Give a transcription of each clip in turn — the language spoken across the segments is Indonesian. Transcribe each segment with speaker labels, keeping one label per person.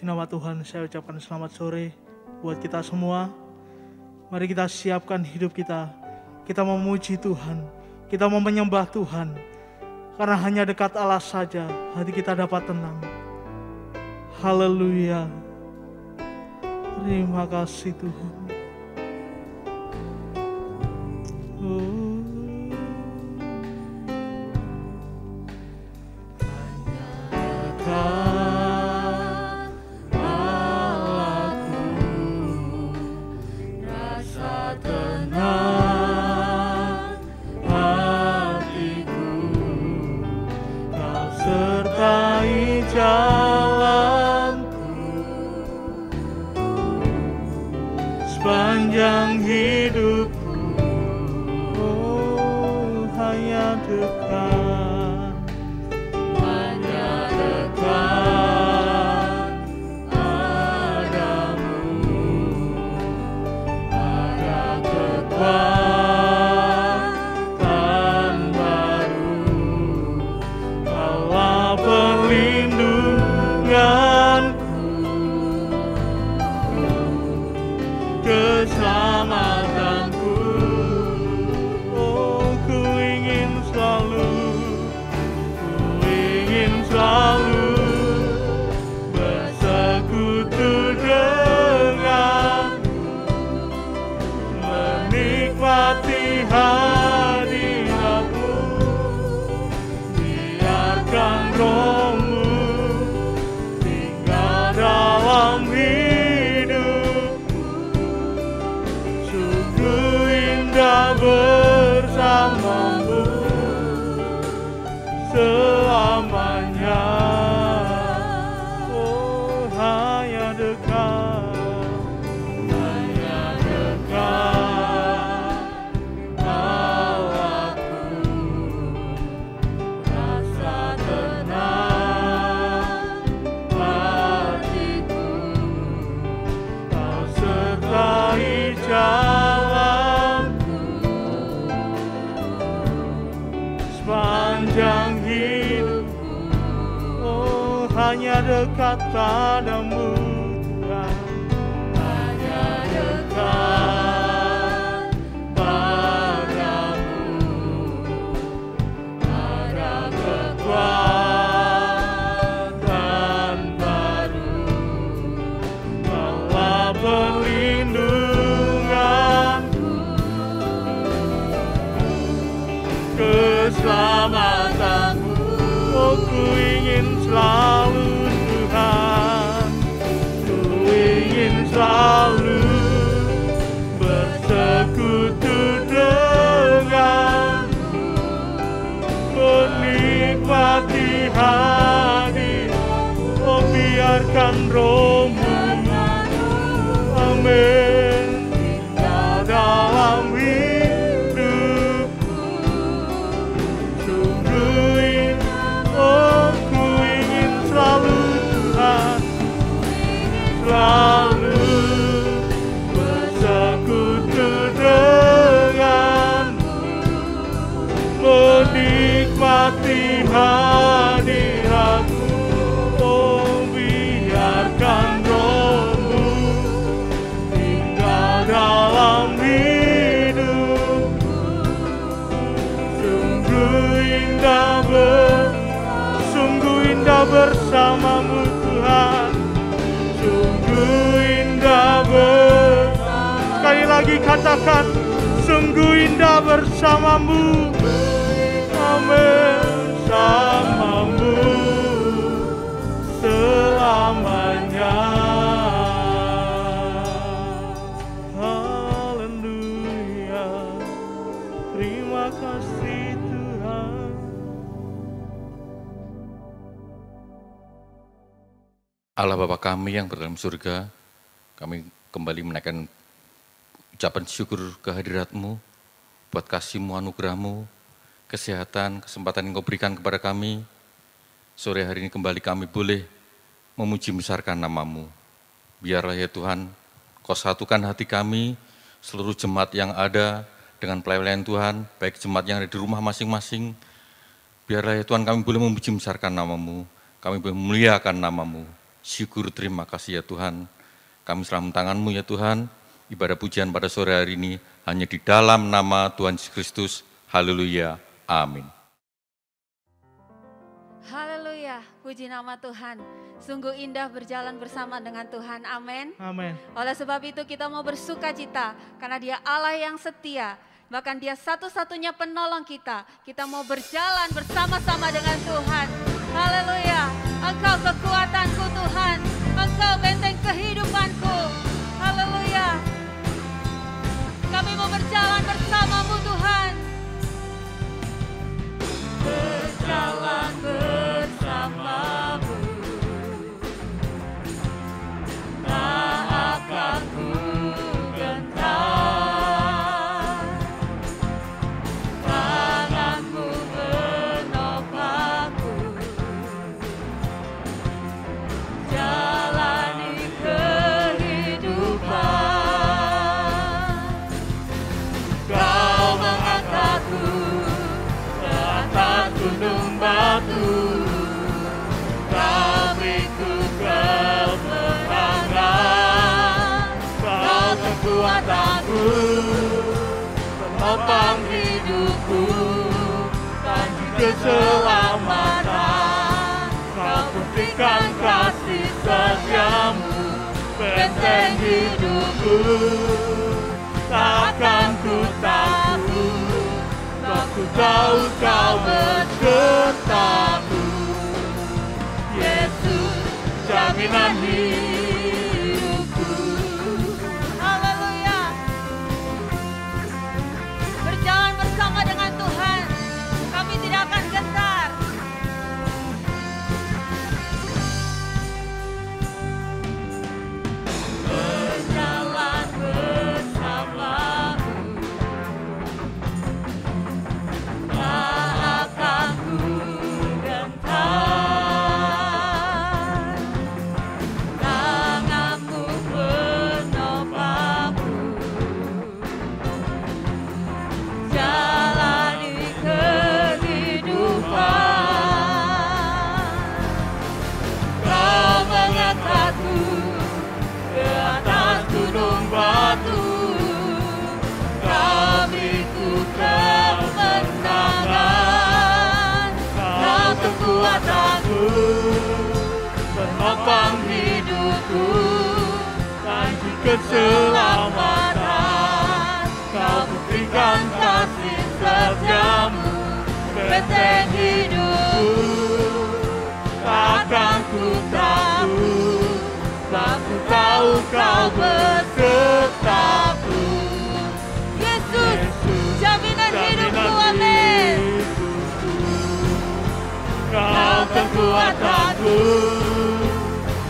Speaker 1: Nama Tuhan, saya ucapkan selamat sore buat kita semua. Mari kita siapkan hidup kita. Kita memuji Tuhan, kita mau menyembah Tuhan. Karena hanya dekat Allah saja hati kita dapat tenang. Haleluya. Terima kasih Tuhan. Sepanjang hidupku, oh hanya dekat padamu. Ada kekuatan baru, Allah perlindunganku, keselamatanku. Oh, ku ingin selalu bersekutu denganmu, menikmati hadiratmu. Biarkan rohmu tinggal dalam hidupku. Sungguh indah bersamamu selamanya. Oh hanya dekat Allahku. Rasa tenang hatiku, Kau sertai jalanku. Sepanjang hidupku, oh hanya dekat padamu Tuhan. Hanya dekat padamu. Ada kekuatan baru, Allah perlindunganku, keselamatanku. Oh ku ingin selalu Tuhan, ku ingin selalu bersekutu denganmu, menikmati hadiratmu. Oh biarkan rohmu, amin, tinggal dalam hidupku. Sungguh oh ku ingin selalu Tuhan, selalu bersekutu denganmu, menikmati hadiratmu. Oh biarkan rohmu tinggal dalam hidupku. Sungguh indah bersamamu Tuhan. Sungguh indah sekali lagi katakan, sungguh indah bersamamu. Amin. Bersamamu selamanya. Haleluya. Terima kasih Tuhan.
Speaker 2: Allah Bapa kami yang berdalam surga, kami kembali menaikkan ucapan syukur kehadirat-Mu, buat kasih-Mu, anugerah-Mu, kesehatan, kesempatan yang Kau berikan kepada kami. Sore hari ini kembali kami boleh memuji besarkan nama-Mu. Biarlah ya Tuhan, Kau satukan hati kami, seluruh jemaat yang ada dengan pelayanan Tuhan, baik jemaat yang ada di rumah masing-masing. Biarlah ya Tuhan kami boleh memuji besarkan nama-Mu, kami boleh memuliakan nama-Mu. syukur, terima kasih ya Tuhan. Kami selamat tangan-Mu ya Tuhan. Ibadah pujian pada sore hari ini hanya di dalam nama Tuhan Yesus Kristus. Haleluya. Amin.
Speaker 3: Haleluya, puji nama Tuhan. Sungguh indah berjalan bersama dengan Tuhan. Amin.
Speaker 1: Amin.
Speaker 3: Oleh sebab itu kita mau bersuka cita karena Dia Allah yang setia. Bahkan Dia satu-satunya penolong kita. Kita mau berjalan bersama-sama dengan Tuhan. Haleluya. Engkau kekuatanku Tuhan. Engkau benteng kehidupanku. Haleluya. Kami mau berjalan bersama-Mu Tuhan. Berjalan bersama-Mu. Tak akan ku gentar. Tangan-Mu menopangku. Jalani kehidupan. Kau mengangkatku ke atas gunung batu. Kau beriku kemenangan. Kau kekuatanku, penopang hidupku, janji keselamatan. Kau buktikan kasih setiamu, benteng hidupku. Takkan ku takut, aku tahu Kau besertaku. Yesus, jaminan hidupku. Haleluya. Berjalan bersama dengan Tuhan, kami tidak akan gentar. Berjalan bersama-Mu, tak akan ku gentar. Tangan-Mu menopangku. Jalani kehidupan. Kau mengangkatku ke atas gunung batu. Kau beriku kemenangan. Kau kekuatanku, penopang hidupku, janji keselamatan. Kau buktikan kasih setiamu, benteng hidupku. Takkan ku takut, aku tahu Kau besertaku. Yesus, jaminan hidupku. Amin. Kau kekuatanku,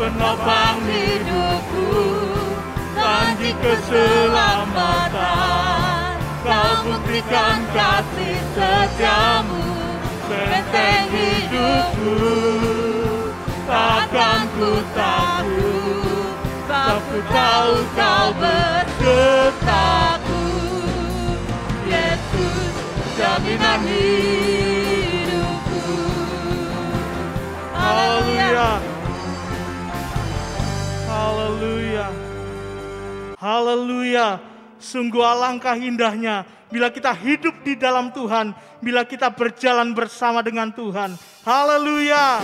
Speaker 3: penopang hidupku, janji keselamatan. Kau buktikan kasih setiamu, benteng hidupku. Takkan ku takut, aku tahu Kau besertaku. Yesus, jaminan hidupku.
Speaker 1: Haleluya. Haleluya. Haleluya. Sungguh alangkah indahnya bila kita hidup di dalam Tuhan, bila kita berjalan bersama dengan Tuhan. Haleluya.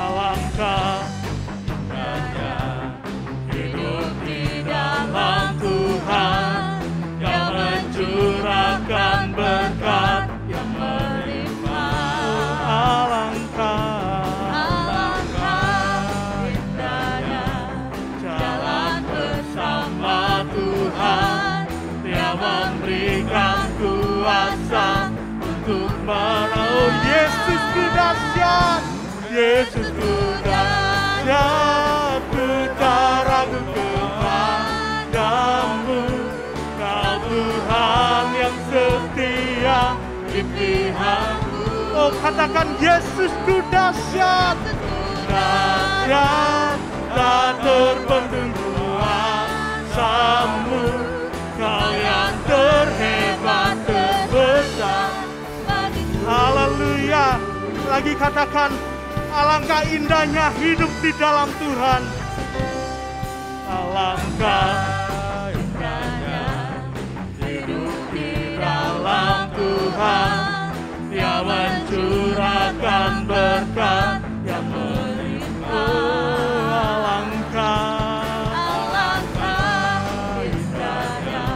Speaker 1: Alangkah indahnya hidup di dalam Tuhan, yang mencurahkan berkat yang melimpah. Alangkah indahnya jalan bersama Tuhan, Dia memberikan kuasa untuk merawat. Yesus ku dahsyat, Yesus ku dahsyat, ku tak ragu kepadamu. Kau Tuhan yang setia di pihakku. Oh, katakan Yesus ku dahsyat, dahsyat, tak katakan, alangkah indahnya hidup di dalam Tuhan. Alangkah indahnya hidup di dalam Tuhan. Dia mencurahkan berkat yang melimpah. Alangkah indahnya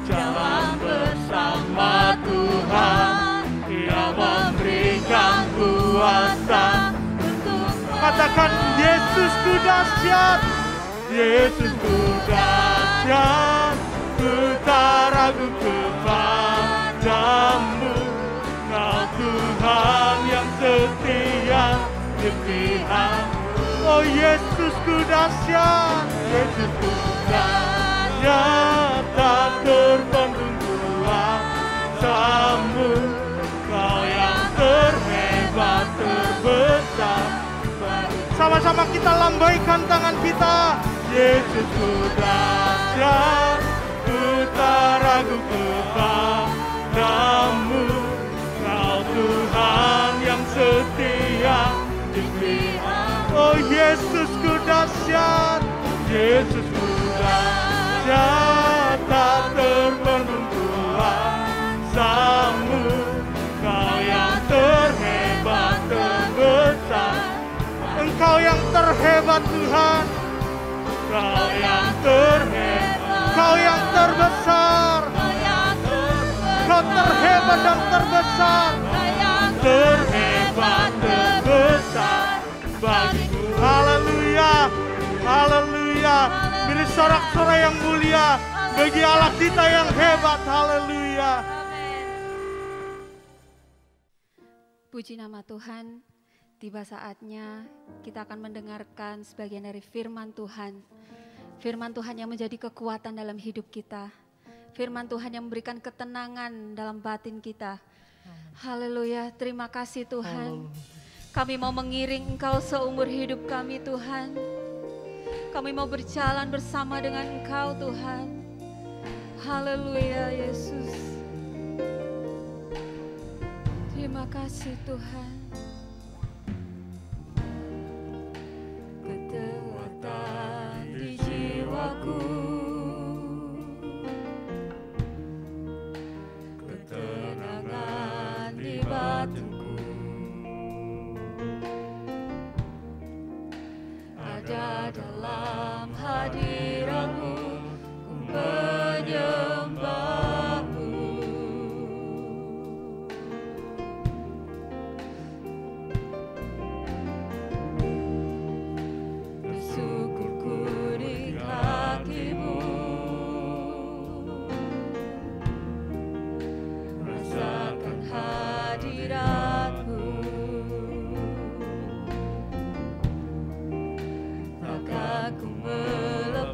Speaker 1: jalan bersama Tuhan. Dia memberikan kuasa untuk katakan, Yesusku dahsyat, Yesusku dahsyat, ku tak ragu kepadamu. Kau Tuhan yang setia di pihak. Oh Yesusku dahsyat, Yesusku dahsyat, tak terbendung kuasamu. Kau yang terhebat, terbesar. Sama-sama kita lambaikan tangan kita. Yesusku dahsyat, ku tak ragu kepadamu. Kau Tuhan yang setia di pihak. Oh Yesusku dahsyat, Yesusku dahsyat, tak terbendung kuasamu. Kau yang terhebat, terbesar. Engkau yang terhebat Tuhan. Kau yang terhebat, Kau yang terbesar. Kau terhebat dan terbesar. Terhebat, terbesar bagiku. Haleluya, haleluya. Beri sorak-sorai yang mulia bagi Allah kita yang hebat. Haleluya.
Speaker 3: Puji nama Tuhan. Tiba saatnya kita akan mendengarkan sebagian dari firman Tuhan. Firman Tuhan yang menjadi kekuatan dalam hidup kita. Firman Tuhan yang memberikan ketenangan dalam batin kita. Haleluya, terima kasih Tuhan. Kami mau mengiring Engkau seumur hidup kami Tuhan. Kami mau berjalan bersama dengan Engkau Tuhan. Haleluya Yesus. Terima kasih Tuhan. Kekuatan di jiwaku, ketenangan di batinku, ada dalam hadirat-Mu, ku menyembah-Mu. Bersyukurku di kaki-Mu, rasakan hadirat-Mu. Takkan ku melepas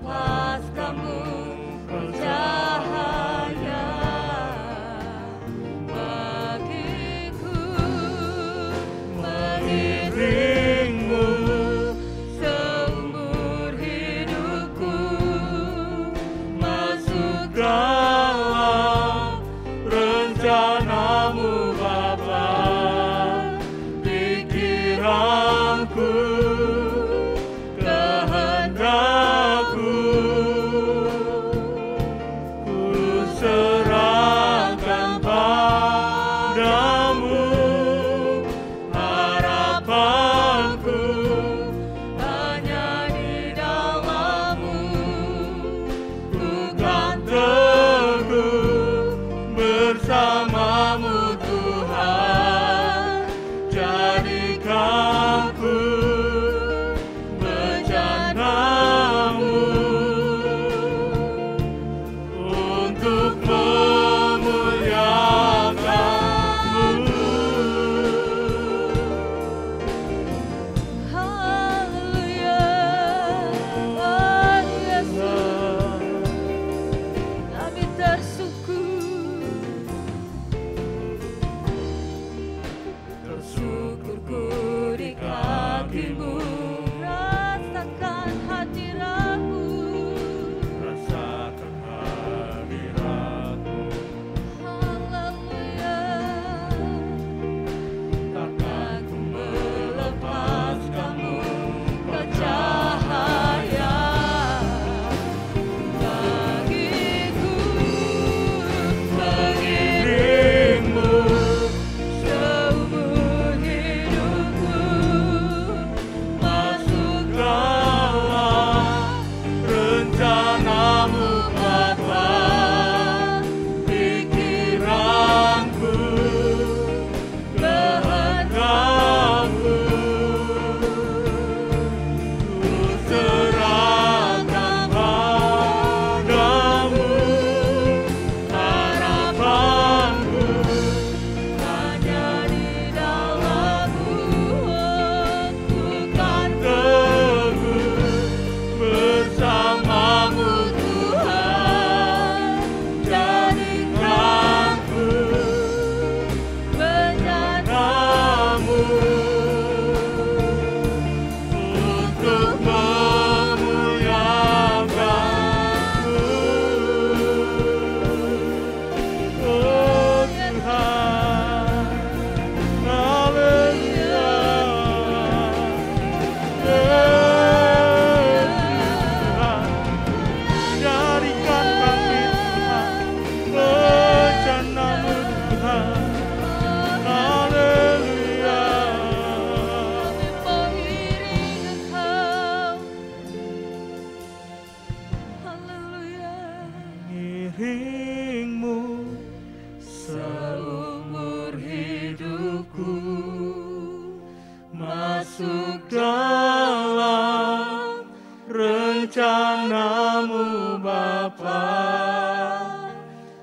Speaker 1: rencana-Mu Bapa,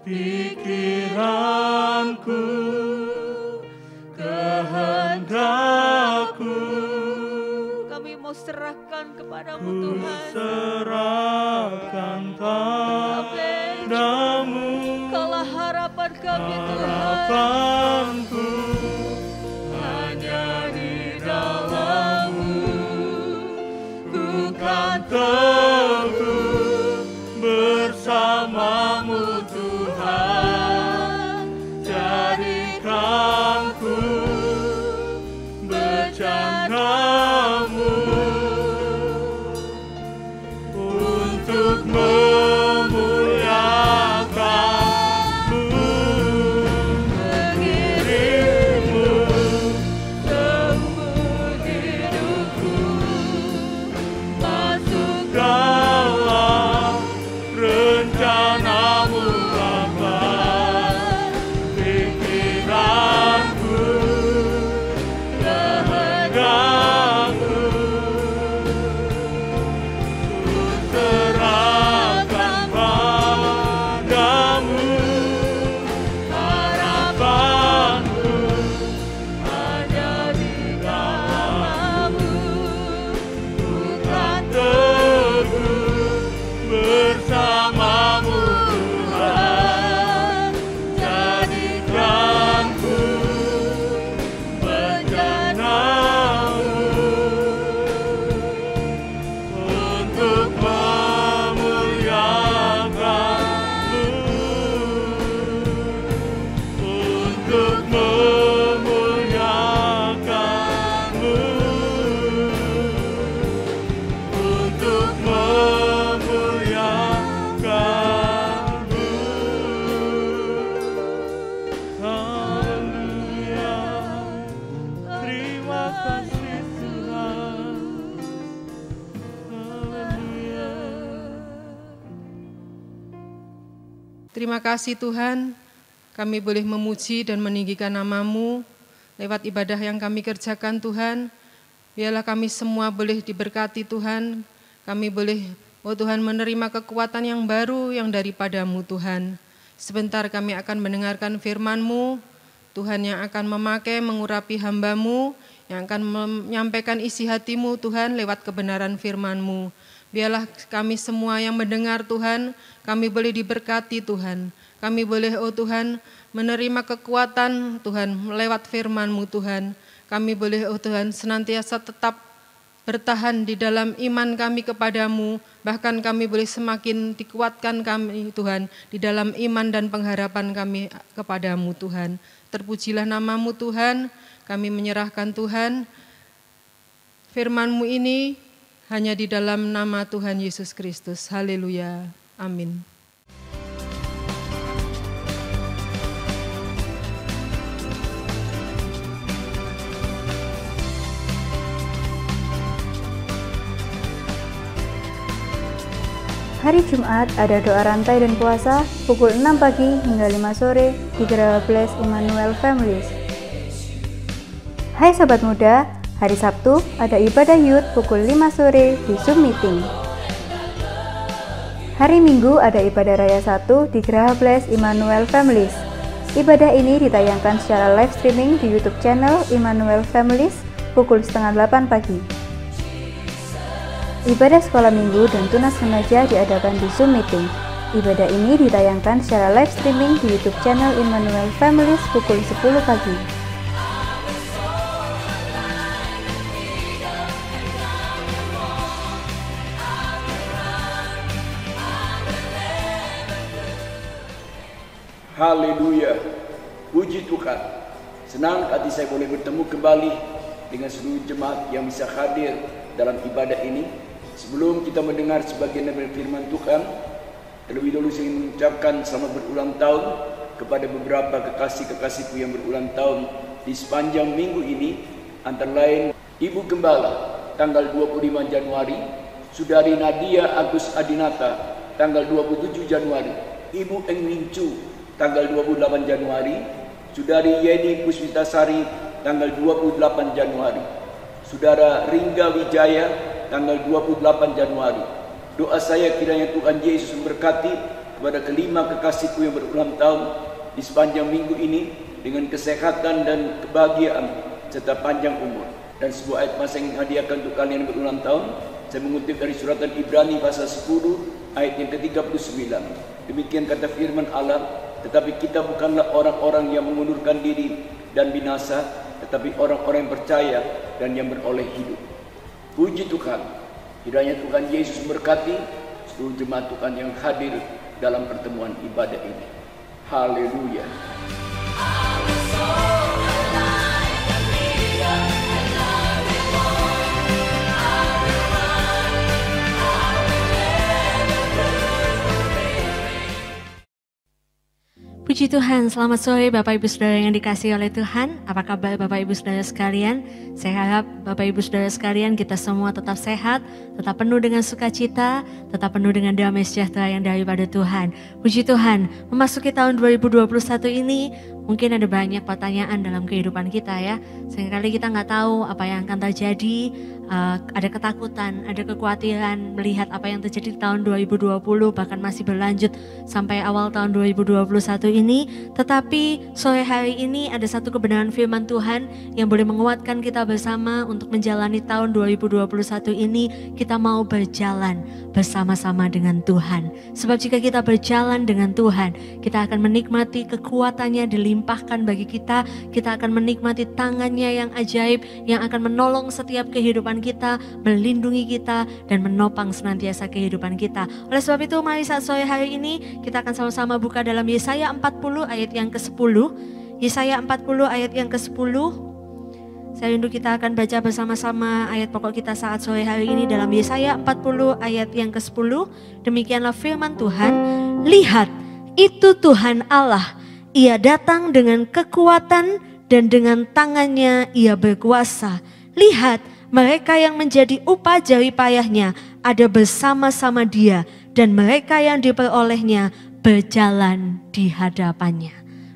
Speaker 1: pikiranku, kehendak-Ku,
Speaker 3: kami mau serahkan kepadamu Tuhan.
Speaker 1: serahkan padamu.
Speaker 3: Kaulah harapan kami Tuhan.
Speaker 1: Harapanku hanya di dalam-Mu, ku kan teguh bersama-Mu Tuhan. Jadikan-Ku bejana-Mu untuk memuliakan-Mu. Mengirim-Mu seumur hidupku, masuk dalam rencana-Mu Bapa, pikiranku, kehendak-Ku, ku serahkan padamu. Harapanku hanya di dalam-Mu, ku kan teguh bersama-Mu Tuhan. Jadikan-Ku bejana-Mu untuk memuliakan-Mu, untuk memuliakan-Mu, untuk memuliakan-Mu. Haleluya, terima kasih Tuhan. Haleluya.
Speaker 4: Terima kasih Tuhan, kami boleh memuji dan meninggikan nama-Mu lewat ibadah yang kami kerjakan Tuhan. Biarlah kami semua boleh diberkati Tuhan, kami boleh Tuhan menerima kekuatan yang baru yang daripada-Mu Tuhan. Sebentar kami akan mendengarkan firman-Mu, Tuhan yang akan memakai mengurapi hamba-Mu, yang akan menyampaikan isi hati-Mu Tuhan lewat kebenaran firman-Mu. Biarlah kami semua yang mendengar Tuhan, kami boleh diberkati Tuhan. Kami boleh Tuhan menerima kekuatan Tuhan lewat firman-Mu Tuhan. Kami boleh Tuhan senantiasa tetap bertahan di dalam iman kami kepadamu, bahkan kami boleh semakin dikuatkan kami Tuhan di dalam iman dan pengharapan kami kepadamu Tuhan. Terpujilah nama-Mu Tuhan, kami menyerahkan Tuhan firman-Mu ini hanya di dalam nama Tuhan Yesus Kristus. Haleluya. Amin.
Speaker 5: Hari Jumat ada doa rantai dan puasa pukul 6 pagi hingga 5 sore di Geraha Bless Immanuel Families. Hai Sobat Muda, hari Sabtu ada ibadah youth pukul 5 sore di Zoom Meeting. Hari Minggu ada ibadah Raya 1 di Geraha Bless Immanuel Families. Ibadah ini ditayangkan secara live streaming di YouTube channel Immanuel Families pukul 7:30 pagi. Ibadah sekolah minggu dan tunas remaja diadakan di Zoom Meeting. Ibadah ini ditayangkan secara live streaming di YouTube channel Immanuel Families pukul 10 pagi.
Speaker 6: Haleluya, puji Tuhan. Senang hati saya boleh bertemu kembali dengan seluruh jemaat yang bisa hadir dalam ibadah ini. Sebelum kita mendengar sebagian dari firman Tuhan, terlebih dahulu saya ingin mengucapkan selamat berulang tahun kepada beberapa kekasih-kekasihku yang berulang tahun di sepanjang minggu ini. Antara lain Ibu Gembala tanggal 25 Januari, Saudari Nadia Agus Adinata tanggal 27 Januari, Ibu Eng Mincu tanggal 28 Januari, Saudari Yeni Puspitasari tanggal 28 Januari, Saudara Ringga Wijaya tanggal 28 Januari, Doa saya kiranya Tuhan Yesus memberkati kepada kelima kekasihku yang berulang tahun di sepanjang minggu ini dengan kesehatan dan kebahagiaan serta panjang umur. Dan sebuah ayat masa yang hadiahkan untuk kalian yang berulang tahun, saya mengutip dari suratan Ibrani pasal 10 ayat yang ke-39. Demikian kata firman Allah, tetapi kita bukanlah orang-orang yang mengundurkan diri dan binasa, tetapi orang-orang yang percaya dan yang beroleh hidup. Puji Tuhan, kiranya Tuhan Yesus memberkati seluruh jemaat Tuhan yang hadir dalam pertemuan ibadah ini. Haleluya.
Speaker 7: Puji Tuhan, selamat sore Bapak Ibu Saudara yang dikasihi oleh Tuhan. Apa kabar Bapak Ibu Saudara sekalian? Saya harap Bapak Ibu Saudara sekalian kita semua tetap sehat, tetap penuh dengan sukacita, tetap penuh dengan damai sejahtera yang daripada Tuhan. Puji Tuhan, memasuki tahun 2021 ini mungkin ada banyak pertanyaan dalam kehidupan kita ya. Seringkali kita nggak tahu apa yang akan terjadi, ada ketakutan, ada kekhawatiran melihat apa yang terjadi di tahun 2020 bahkan masih berlanjut sampai awal tahun 2021 ini. Tetapi sore hari ini ada satu kebenaran firman Tuhan yang boleh menguatkan kita bersama untuk menjalani tahun 2021 ini. Kita mau berjalan bersama-sama dengan Tuhan. Sebab jika kita berjalan dengan Tuhan, kita akan menikmati kekuatannya dilimpahkan bagi kita. Kita akan menikmati tangannya yang ajaib yang akan menolong setiap kehidupan kita, melindungi kita dan menopang senantiasa kehidupan kita. Oleh sebab itu mari saat sore hari ini kita akan sama-sama buka dalam Yesaya 40 ayat yang ke-10. Yesaya 40 ayat yang ke-10. Saya rindu kita akan baca bersama-sama ayat pokok kita saat sore hari ini dalam Yesaya 40 ayat yang ke-10. Demikianlah firman Tuhan, lihat itu Tuhan Allah, Ia datang dengan kekuatan dan dengan tangannya Ia berkuasa. Lihat, mereka yang menjadi upah jerih payahnya ada bersama-sama Dia, dan mereka yang diperolehnya berjalan di hadapannya.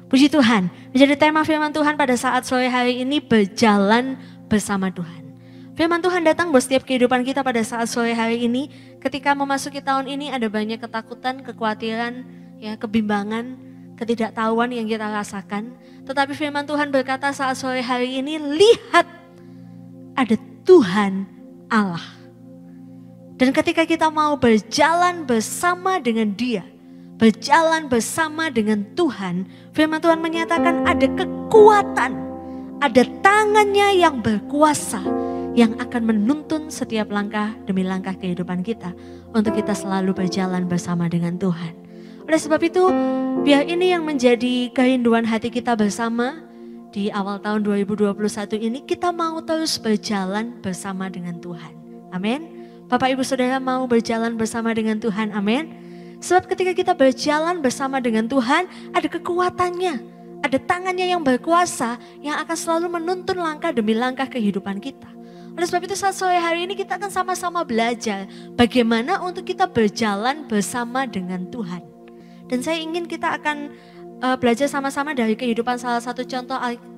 Speaker 7: Puji Tuhan, menjadi tema firman Tuhan pada saat sore hari ini, berjalan bersama Tuhan. Firman Tuhan datang buat setiap kehidupan kita pada saat sore hari ini. Ketika memasuki tahun ini ada banyak ketakutan, kekhawatiran, ya, kebimbangan, ketidaktahuan yang kita rasakan. Tetapi firman Tuhan berkata saat sore hari ini, lihat ada Tuhan Allah. Dan ketika kita mau berjalan bersama dengan Dia, berjalan bersama dengan Tuhan, firman Tuhan menyatakan ada kekuatan, ada tangannya yang berkuasa yang akan menuntun setiap langkah demi langkah kehidupan kita untuk kita selalu berjalan bersama dengan Tuhan. Oleh sebab itu, biar ini yang menjadi kerinduan hati kita bersama di awal tahun 2021 ini, kita mau terus berjalan bersama dengan Tuhan. Amin. Bapak Ibu Saudara mau berjalan bersama dengan Tuhan. Amin. Sebab ketika kita berjalan bersama dengan Tuhan, ada kekuatannya, ada tangannya yang berkuasa yang akan selalu menuntun langkah demi langkah kehidupan kita. Oleh sebab itu saat sore hari ini kita akan sama-sama belajar bagaimana untuk kita berjalan bersama dengan Tuhan. Dan saya ingin kita akan belajar sama-sama dari kehidupan salah satu contoh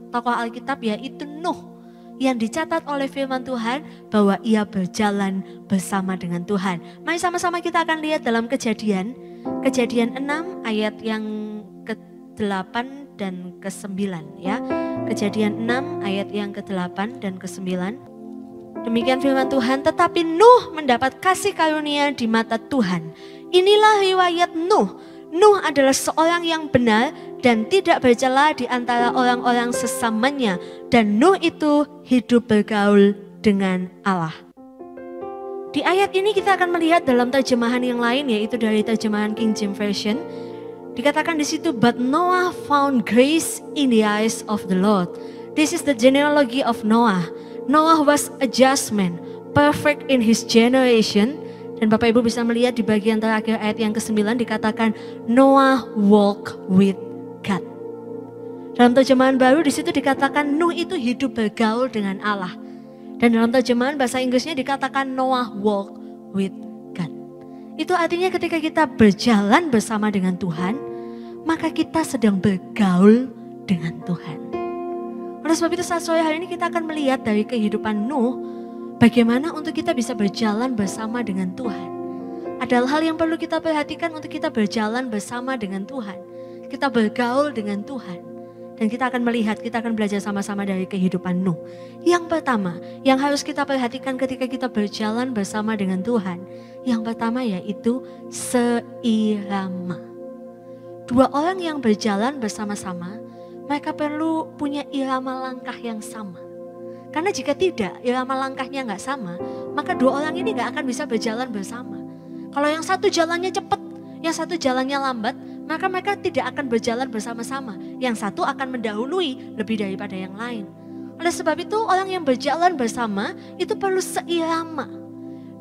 Speaker 7: tokoh Alkitab, yaitu Nuh, yang dicatat oleh firman Tuhan bahwa ia berjalan bersama dengan Tuhan. Mari sama-sama kita akan lihat dalam Kejadian 6 ayat yang ke-8 dan ke-9 ya. Kejadian 6 ayat yang ke-8 dan ke-9. Demikian firman Tuhan, tetapi Nuh mendapat kasih karunia di mata Tuhan. Inilah riwayat Nuh. Nuh adalah seorang yang benar dan tidak bercela di antara orang-orang sesamanya. Dan Nuh itu hidup bergaul dengan Allah. Di ayat ini kita akan melihat dalam terjemahan yang lain, yaitu dari terjemahan King James Version. Dikatakan di situ, but Noah found grace in the eyes of the Lord. This is the genealogy of Noah. Noah was a just man, perfect in his generation. Dan Bapak Ibu bisa melihat di bagian terakhir ayat yang ke-9 dikatakan Noah walk with God. Dalam terjemahan baru di situ dikatakan Nuh itu hidup bergaul dengan Allah. Dan dalam terjemahan bahasa Inggrisnya dikatakan Noah walk with God. Itu artinya ketika kita berjalan bersama dengan Tuhan, maka kita sedang bergaul dengan Tuhan. Oleh sebab itu saat sore hari ini kita akan melihat dari kehidupan Nuh, bagaimana untuk kita bisa berjalan bersama dengan Tuhan. Ada hal yang perlu kita perhatikan untuk kita berjalan bersama dengan Tuhan. Kita bergaul dengan Tuhan. Dan kita akan melihat, kita akan belajar sama-sama dari kehidupan Nuh. Yang pertama, yang harus kita perhatikan ketika kita berjalan bersama dengan Tuhan. Yang pertama yaitu seirama. Dua orang yang berjalan bersama-sama, mereka perlu punya irama langkah yang sama. Karena jika tidak, irama langkahnya nggak sama, maka dua orang ini nggak akan bisa berjalan bersama. Kalau yang satu jalannya cepat, yang satu jalannya lambat, maka mereka tidak akan berjalan bersama-sama. Yang satu akan mendahului lebih daripada yang lain. Oleh sebab itu orang yang berjalan bersama itu perlu seirama.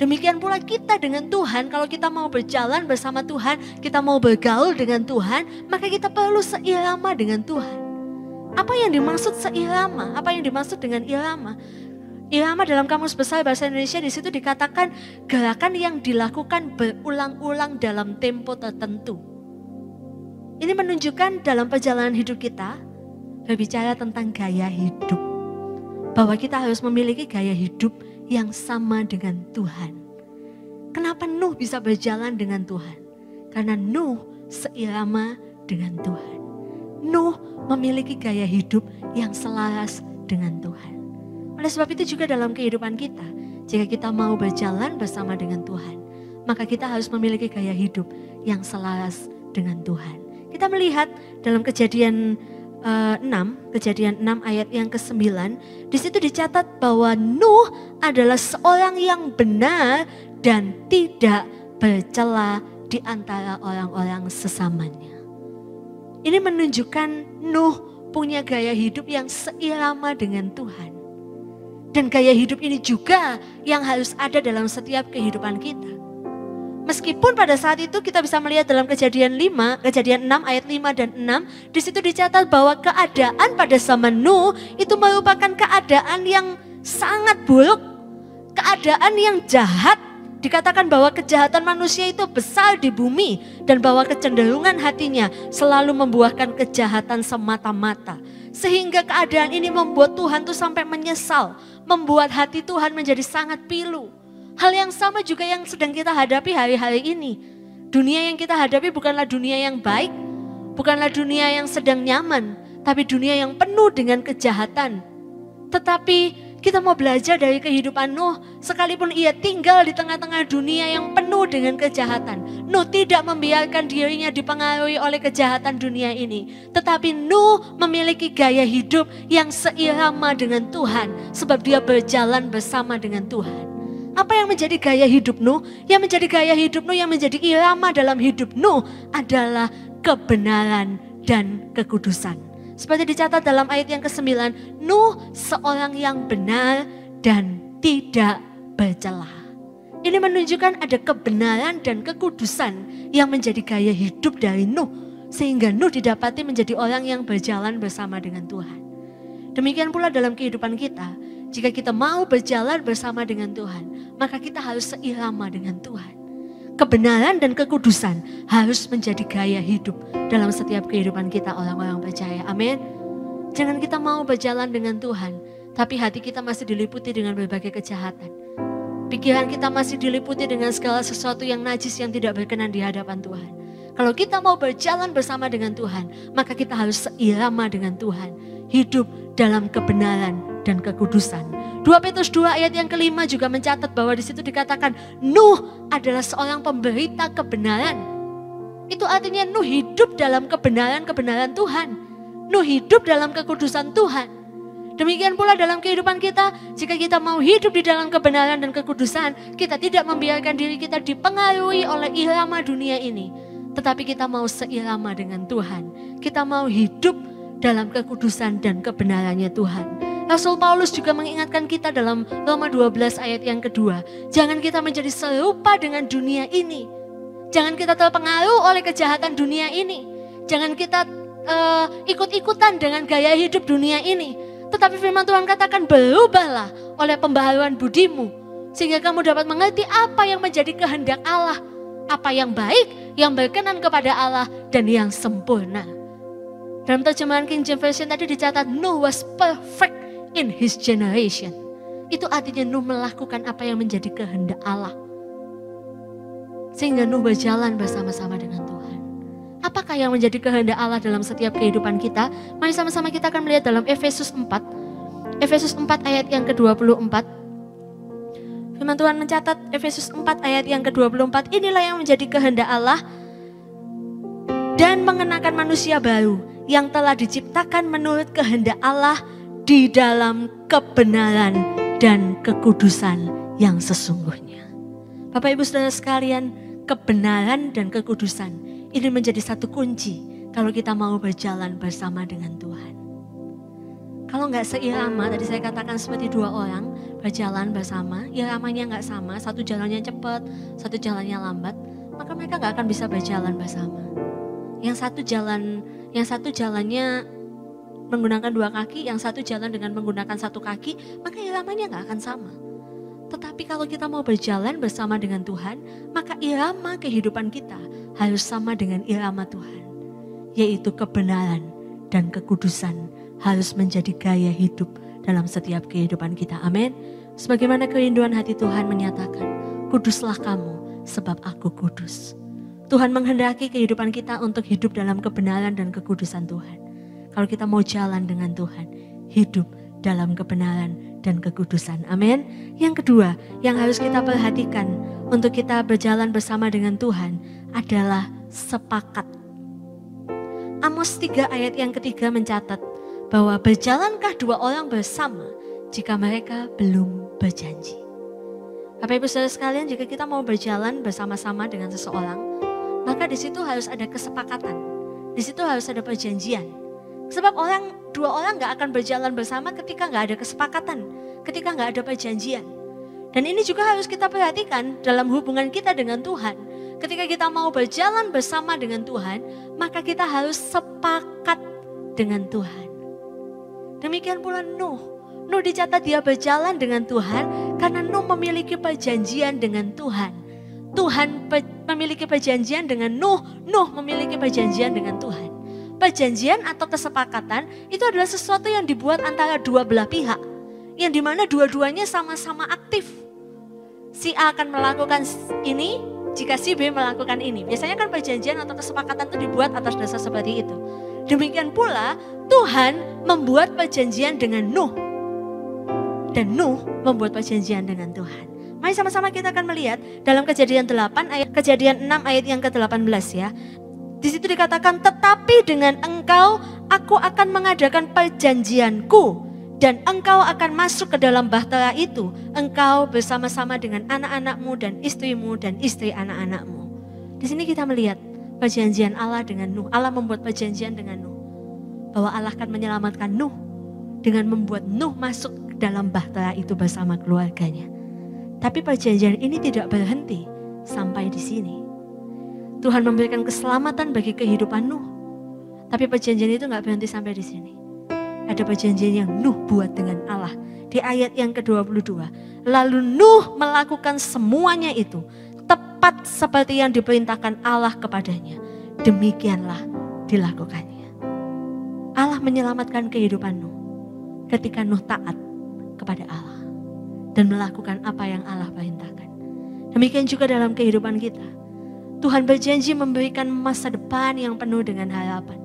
Speaker 7: Demikian pula kita dengan Tuhan, kalau kita mau berjalan bersama Tuhan, kita mau bergaul dengan Tuhan, maka kita perlu seirama dengan Tuhan. Apa yang dimaksud seirama? Apa yang dimaksud dengan irama? Irama dalam Kamus Besar Bahasa Indonesia di situ dikatakan gerakan yang dilakukan berulang-ulang dalam tempo tertentu. Ini menunjukkan dalam perjalanan hidup kita berbicara tentang gaya hidup. Bahwa kita harus memiliki gaya hidup yang sama dengan Tuhan. Kenapa Nuh bisa berjalan dengan Tuhan? Karena Nuh seirama dengan Tuhan. Nuh memiliki gaya hidup yang selaras dengan Tuhan. Oleh sebab itu juga dalam kehidupan kita, jika kita mau berjalan bersama dengan Tuhan, maka kita harus memiliki gaya hidup yang selaras dengan Tuhan. Kita melihat dalam Kejadian 6 ayat yang ke-9, di situ dicatat bahwa Nuh adalah seorang yang benar dan tidak bercela di antara orang-orang sesamanya. Ini menunjukkan Nuh punya gaya hidup yang seirama dengan Tuhan. Dan gaya hidup ini juga yang harus ada dalam setiap kehidupan kita. Meskipun pada saat itu kita bisa melihat dalam Kejadian 6 ayat 5 dan 6, di situ dicatat bahwa keadaan pada zaman Nuh itu merupakan keadaan yang sangat buruk, keadaan yang jahat. Dikatakan bahwa kejahatan manusia itu besar di bumi dan bahwa kecenderungan hatinya selalu membuahkan kejahatan semata-mata. Sehingga keadaan ini membuat Tuhan tuh sampai menyesal, membuat hati Tuhan menjadi sangat pilu. Hal yang sama juga yang sedang kita hadapi hari-hari ini. Dunia yang kita hadapi bukanlah dunia yang baik, bukanlah dunia yang sedang nyaman, tapi dunia yang penuh dengan kejahatan. Tetapi kita mau belajar dari kehidupan Nuh, sekalipun ia tinggal di tengah-tengah dunia yang penuh dengan kejahatan. Nuh tidak membiarkan dirinya dipengaruhi oleh kejahatan dunia ini. Tetapi Nuh memiliki gaya hidup yang seirama dengan Tuhan, sebab dia berjalan bersama dengan Tuhan. Apa yang menjadi gaya hidup Nuh? Yang menjadi gaya hidup Nuh, yang menjadi irama dalam hidup Nuh adalah kebenaran dan kekudusan. Seperti dicatat dalam ayat yang ke-9, Nuh seorang yang benar dan tidak bercela. Ini menunjukkan ada kebenaran dan kekudusan yang menjadi gaya hidup dari Nuh. Sehingga Nuh didapati menjadi orang yang berjalan bersama dengan Tuhan. Demikian pula dalam kehidupan kita. Jika kita mau berjalan bersama dengan Tuhan, maka kita harus seirama dengan Tuhan. Kebenaran dan kekudusan harus menjadi gaya hidup dalam setiap kehidupan kita orang-orang percaya. Amin. Jangan kita mau berjalan dengan Tuhan, tapi hati kita masih diliputi dengan berbagai kejahatan. Pikiran kita masih diliputi dengan segala sesuatu yang najis yang tidak berkenan di hadapan Tuhan. Kalau kita mau berjalan bersama dengan Tuhan, maka kita harus seirama dengan Tuhan. Hidup dalam kebenaran dan kekudusan. 2 Petrus 2 ayat yang ke-5 juga mencatat bahwa di situ dikatakan Nuh adalah seorang pemberita kebenaran. Itu artinya Nuh hidup dalam kebenaran-kebenaran Tuhan. Nuh hidup dalam kekudusan Tuhan. Demikian pula dalam kehidupan kita, jika kita mau hidup di dalam kebenaran dan kekudusan, kita tidak membiarkan diri kita dipengaruhi oleh irama dunia ini. Tetapi kita mau seirama dengan Tuhan. Kita mau hidup dalam kekudusan dan kebenarannya Tuhan. Rasul Paulus juga mengingatkan kita dalam Roma 12 ayat yang kedua. Jangan kita menjadi serupa dengan dunia ini. Jangan kita terpengaruh oleh kejahatan dunia ini. Jangan kita ikut-ikutan dengan gaya hidup dunia ini. Tetapi firman Tuhan katakan berubahlah oleh pembaharuan budimu. Sehingga kamu dapat mengerti apa yang menjadi kehendak Allah. Apa yang baik, yang berkenan kepada Allah dan yang sempurna. Dalam terjemahan King James Version tadi dicatat Nuh was perfect in his generation. Itu artinya Nuh melakukan apa yang menjadi kehendak Allah. sehingga Nuh berjalan bersama-sama dengan Tuhan. Apakah yang menjadi kehendak Allah dalam setiap kehidupan kita? Mari sama-sama kita akan melihat dalam Efesus 4. Efesus 4 ayat yang ke-24. Firman Tuhan mencatat Efesus 4 ayat yang ke-24. Inilah yang menjadi kehendak Allah dan mengenakan manusia baru yang telah diciptakan menurut kehendak Allah di dalam kebenaran dan kekudusan yang sesungguhnya. Bapak Ibu Saudara sekalian, kebenaran dan kekudusan ini menjadi satu kunci kalau kita mau berjalan bersama dengan Tuhan. Kalau nggak seirama, tadi saya katakan seperti dua orang berjalan bersama, iramanya nggak sama, satu jalannya cepat, satu jalannya lambat, maka mereka nggak akan bisa berjalan bersama. Yang satu jalannya menggunakan dua kaki, yang satu jalan dengan menggunakan satu kaki, maka iramanya nggak akan sama. Tetapi kalau kita mau berjalan bersama dengan Tuhan, maka irama kehidupan kita harus sama dengan irama Tuhan. Yaitu kebenaran dan kekudusan harus menjadi gaya hidup dalam setiap kehidupan kita. Amin. Sebagaimana kerinduan hati Tuhan menyatakan, kuduslah kamu sebab aku kudus. Tuhan menghendaki kehidupan kita untuk hidup dalam kebenaran dan kekudusan Tuhan. Kalau kita mau jalan dengan Tuhan, hidup dalam kebenaran dan kekudusan. Amin. Yang kedua, yang harus kita perhatikan untuk kita berjalan bersama dengan Tuhan adalah sepakat. Amos 3 ayat yang ketiga mencatat bahwa berjalankah dua orang bersama jika mereka belum berjanji. Bapak Ibu Saudara sekalian, jika kita mau berjalan bersama-sama dengan seseorang, maka di situ harus ada kesepakatan. Di situ harus ada perjanjian. Sebab dua orang gak akan berjalan bersama ketika gak ada kesepakatan, ketika gak ada perjanjian. Dan ini juga harus kita perhatikan dalam hubungan kita dengan Tuhan. Ketika kita mau berjalan bersama dengan Tuhan, maka kita harus sepakat dengan Tuhan. Demikian pula Nuh. Nuh dicatat dia berjalan dengan Tuhan karena Nuh memiliki perjanjian dengan Tuhan. Tuhan memiliki perjanjian dengan Nuh, Nuh memiliki perjanjian dengan Tuhan. Perjanjian atau kesepakatan itu adalah sesuatu yang dibuat antara dua belah pihak. Yang dimana dua-duanya sama-sama aktif. Si A akan melakukan ini jika si B melakukan ini. Biasanya kan perjanjian atau kesepakatan itu dibuat atas dasar seperti itu. Demikian pula Tuhan membuat perjanjian dengan Nuh. Dan Nuh membuat perjanjian dengan Tuhan. Mari sama-sama kita akan melihat dalam Kejadian 6 ayat yang ke-18 ya. Di situ dikatakan, tetapi dengan engkau aku akan mengadakan perjanjianku dan engkau akan masuk ke dalam bahtera itu, engkau bersama-sama dengan anak-anakmu dan istrimu dan istri anak-anakmu. Di sini kita melihat perjanjian Allah dengan Nuh. Allah membuat perjanjian dengan Nuh bahwa Allah akan menyelamatkan Nuh dengan membuat Nuh masuk ke dalam bahtera itu bersama keluarganya. Tapi perjanjian ini tidak berhenti sampai di sini. Tuhan memberikan keselamatan bagi kehidupan Nuh. Tapi perjanjian itu gak berhenti sampai di sini. Ada perjanjian yang Nuh buat dengan Allah. Di ayat yang ke-22. Lalu Nuh melakukan semuanya itu tepat seperti yang diperintahkan Allah kepadanya. Demikianlah dilakukannya. Allah menyelamatkan kehidupan Nuh ketika Nuh taat kepada Allah dan melakukan apa yang Allah perintahkan. Demikian juga dalam kehidupan kita. Tuhan berjanji memberikan masa depan yang penuh dengan harapan.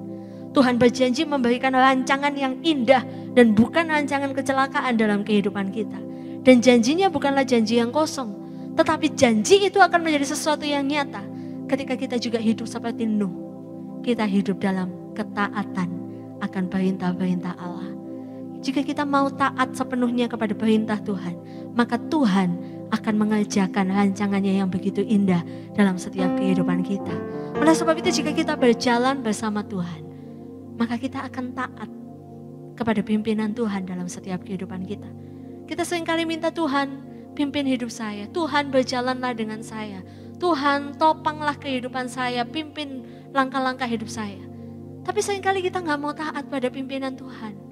Speaker 7: Tuhan berjanji memberikan rancangan yang indah dan bukan rancangan kecelakaan dalam kehidupan kita. Dan janjinya bukanlah janji yang kosong, tetapi janji itu akan menjadi sesuatu yang nyata ketika kita juga hidup seperti Nuh. Kita hidup dalam ketaatan akan perintah-perintah Allah. Jika kita mau taat sepenuhnya kepada perintah Tuhan, maka Tuhan akan mengerjakan rancangannya yang begitu indah dalam setiap kehidupan kita. Oleh sebab itu jika kita berjalan bersama Tuhan, maka kita akan taat kepada pimpinan Tuhan dalam setiap kehidupan kita. Kita seringkali minta Tuhan, pimpin hidup saya. Tuhan berjalanlah dengan saya. Tuhan topanglah kehidupan saya, pimpin langkah-langkah hidup saya. Tapi seringkali kita gak mau taat pada pimpinan Tuhan.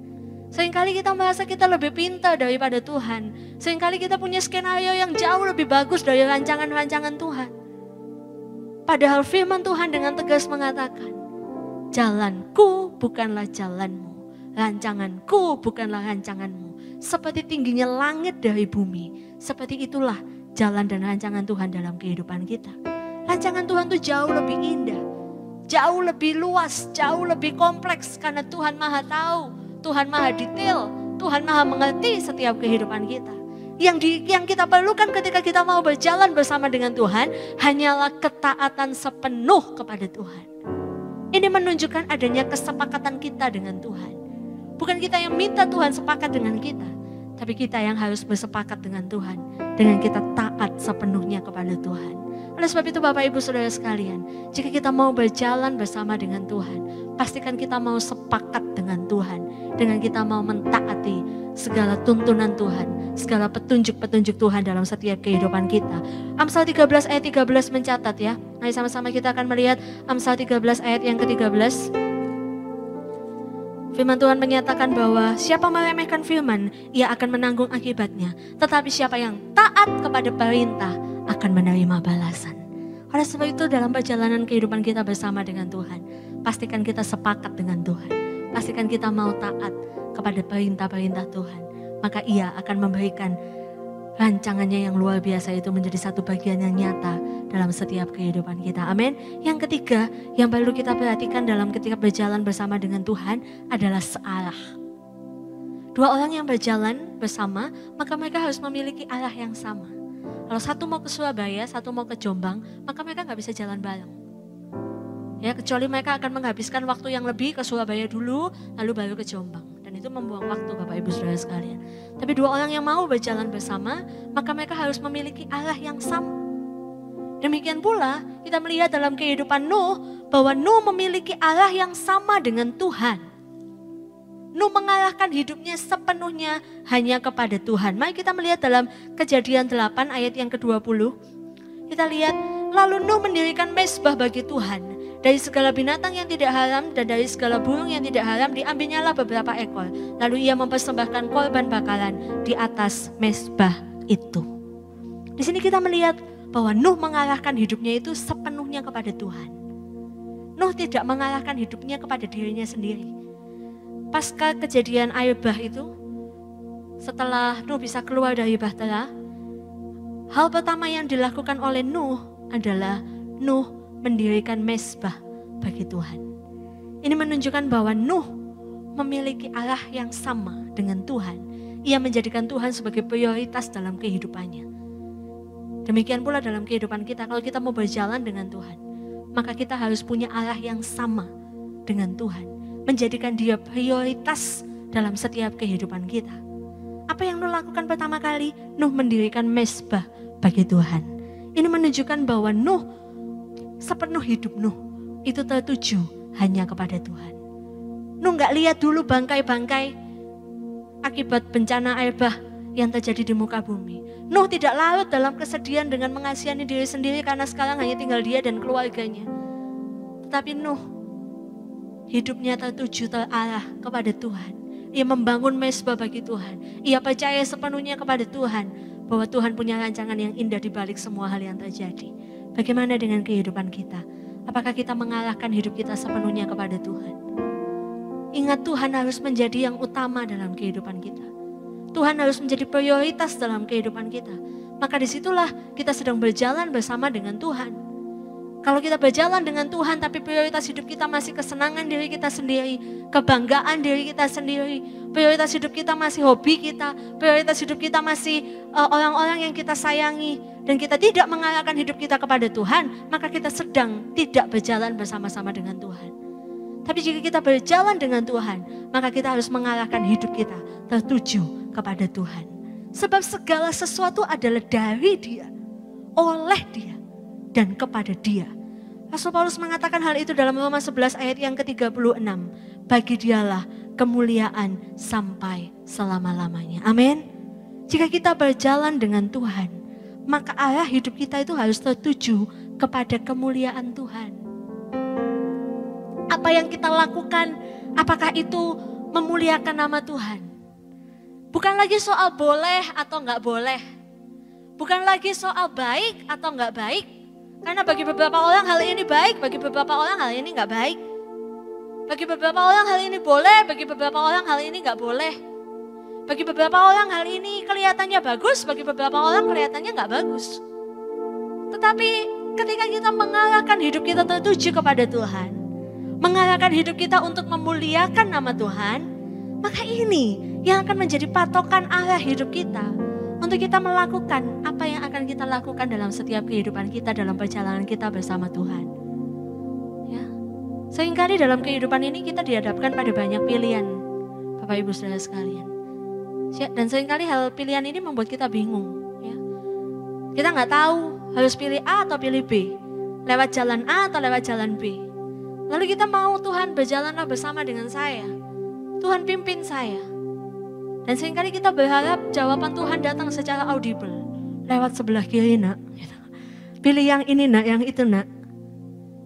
Speaker 7: Seringkali kita merasa kita lebih pintar daripada Tuhan. Seringkali kita punya skenario yang jauh lebih bagus dari rancangan-rancangan Tuhan. Padahal firman Tuhan dengan tegas mengatakan, jalanku bukanlah jalanmu, rancanganku bukanlah rancanganmu. Seperti tingginya langit dari bumi, seperti itulah jalan dan rancangan Tuhan dalam kehidupan kita. Rancangan Tuhan tuh jauh lebih indah, jauh lebih luas, jauh lebih kompleks karena Tuhan Maha tahu, Tuhan Maha detail, Tuhan Maha mengerti setiap kehidupan kita. Yang kita perlukan ketika kita mau berjalan bersama dengan Tuhan hanyalah ketaatan sepenuh kepada Tuhan. Ini menunjukkan adanya kesepakatan kita dengan Tuhan. Bukan kita yang minta Tuhan sepakat dengan kita, tapi kita yang harus bersepakat dengan Tuhan, dengan kita taat sepenuhnya kepada Tuhan. Oleh sebab itu Bapak Ibu Saudara sekalian, jika kita mau berjalan bersama dengan Tuhan, pastikan kita mau sepakat dengan Tuhan, dengan kita mau mentaati segala tuntunan Tuhan, segala petunjuk-petunjuk Tuhan dalam setiap kehidupan kita. Amsal 13 ayat 13 mencatat ya. Mari sama-sama kita akan melihat Amsal 13 ayat yang ke-13. Firman Tuhan menyatakan bahwa siapa meremehkan firman, ia akan menanggung akibatnya. Tetapi siapa yang taat kepada perintah akan menerima balasan. Oleh sebab itu dalam perjalanan kehidupan kita bersama dengan Tuhan, pastikan kita sepakat dengan Tuhan. Pastikan kita mau taat kepada perintah-perintah Tuhan. Maka ia akan memberikan rancangannya yang luar biasa itu menjadi satu bagian yang nyata dalam setiap kehidupan kita. Amin. Yang ketiga yang perlu kita perhatikan dalam ketika berjalan bersama dengan Tuhan adalah searah. Dua orang yang berjalan bersama, maka mereka harus memiliki arah yang sama. Kalau satu mau ke Surabaya, satu mau ke Jombang, maka mereka gak bisa jalan bareng. Ya, kecuali mereka akan menghabiskan waktu yang lebih ke Surabaya dulu, lalu baru ke Jombang. Dan itu membuang waktu Bapak Ibu Saudara sekalian. Tapi dua orang yang mau berjalan bersama, maka mereka harus memiliki arah yang sama. Demikian pula kita melihat dalam kehidupan Nuh, bahwa Nuh memiliki arah yang sama dengan Tuhan. Nuh mengarahkan hidupnya sepenuhnya hanya kepada Tuhan. Mari kita melihat dalam Kejadian 8 ayat yang ke-20. Kita lihat, lalu Nuh mendirikan mezbah bagi Tuhan. Dari segala binatang yang tidak haram dan dari segala burung yang tidak haram diambilnyalah beberapa ekor. Lalu ia mempersembahkan korban bakaran di atas mezbah itu. Di sini kita melihat bahwa Nuh mengarahkan hidupnya itu sepenuhnya kepada Tuhan. Nuh tidak mengarahkan hidupnya kepada dirinya sendiri. Pasca kejadian air bah itu, setelah Nuh bisa keluar dari bahtera, hal pertama yang dilakukan oleh Nuh adalah Nuh mendirikan mezbah bagi Tuhan. Ini menunjukkan bahwa Nuh memiliki arah yang sama dengan Tuhan. Ia menjadikan Tuhan sebagai prioritas dalam kehidupannya. Demikian pula dalam kehidupan kita, kalau kita mau berjalan dengan Tuhan, maka kita harus punya arah yang sama dengan Tuhan. Menjadikan dia prioritas dalam setiap kehidupan kita. Apa yang Nuh lakukan pertama kali? Nuh mendirikan mezbah bagi Tuhan. Ini menunjukkan bahwa Nuh, sepenuh hidup Nuh itu tertuju hanya kepada Tuhan. Nuh gak lihat dulu bangkai-bangkai akibat bencana air bah yang terjadi di muka bumi. Nuh tidak larut dalam kesedihan dengan mengasihani diri sendiri karena sekarang hanya tinggal dia dan keluarganya. Tetapi Nuh hidupnya tertuju, terarah kepada Tuhan. Ia membangun mezbah bagi Tuhan. Ia percaya sepenuhnya kepada Tuhan bahwa Tuhan punya rancangan yang indah di balik semua hal yang terjadi. Bagaimana dengan kehidupan kita? Apakah kita mengarahkan hidup kita sepenuhnya kepada Tuhan? Ingat, Tuhan harus menjadi yang utama dalam kehidupan kita. Tuhan harus menjadi prioritas dalam kehidupan kita. Maka disitulah kita sedang berjalan bersama dengan Tuhan. Kalau kita berjalan dengan Tuhan tapi prioritas hidup kita masih kesenangan diri kita sendiri, kebanggaan diri kita sendiri, prioritas hidup kita masih hobi kita, prioritas hidup kita masih orang-orang yang kita sayangi, dan kita tidak mengarahkan hidup kita kepada Tuhan, maka kita sedang tidak berjalan bersama-sama dengan Tuhan. Tapi jika kita berjalan dengan Tuhan, maka kita harus mengarahkan hidup kita tertuju kepada Tuhan. Sebab segala sesuatu adalah dari Dia, oleh Dia, dan kepada Dia. Rasul Paulus mengatakan hal itu dalam Roma 11 ayat yang ke-36. Bagi Dialah kemuliaan sampai selama-lamanya. Amin. Jika kita berjalan dengan Tuhan, maka arah hidup kita itu harus tertuju kepada kemuliaan Tuhan. Apa yang kita lakukan, apakah itu memuliakan nama Tuhan? Bukan lagi soal boleh atau enggak boleh. Bukan lagi soal baik atau enggak baik. Karena bagi beberapa orang hal ini baik, bagi beberapa orang hal ini enggak baik. Bagi beberapa orang hal ini boleh, bagi beberapa orang hal ini enggak boleh. Bagi beberapa orang hal ini kelihatannya bagus, bagi beberapa orang kelihatannya nggak bagus. Tetapi ketika kita mengarahkan hidup kita tertuju kepada Tuhan, mengarahkan hidup kita untuk memuliakan nama Tuhan, maka ini yang akan menjadi patokan arah hidup kita untuk kita melakukan apa yang akan kita lakukan dalam setiap kehidupan kita, dalam perjalanan kita bersama Tuhan. Ya. Seringkali dalam kehidupan ini kita dihadapkan pada banyak pilihan, Bapak Ibu Saudara sekalian. Dan seringkali hal pilihan ini membuat kita bingung. Ya. Kita nggak tahu harus pilih A atau pilih B, lewat jalan A atau lewat jalan B. Lalu kita mau Tuhan berjalanlah bersama dengan saya, Tuhan pimpin saya. Dan seringkali kita berharap jawaban Tuhan datang secara audible, lewat sebelah kiri nak, gitu. Pilih yang ini nak, yang itu nak.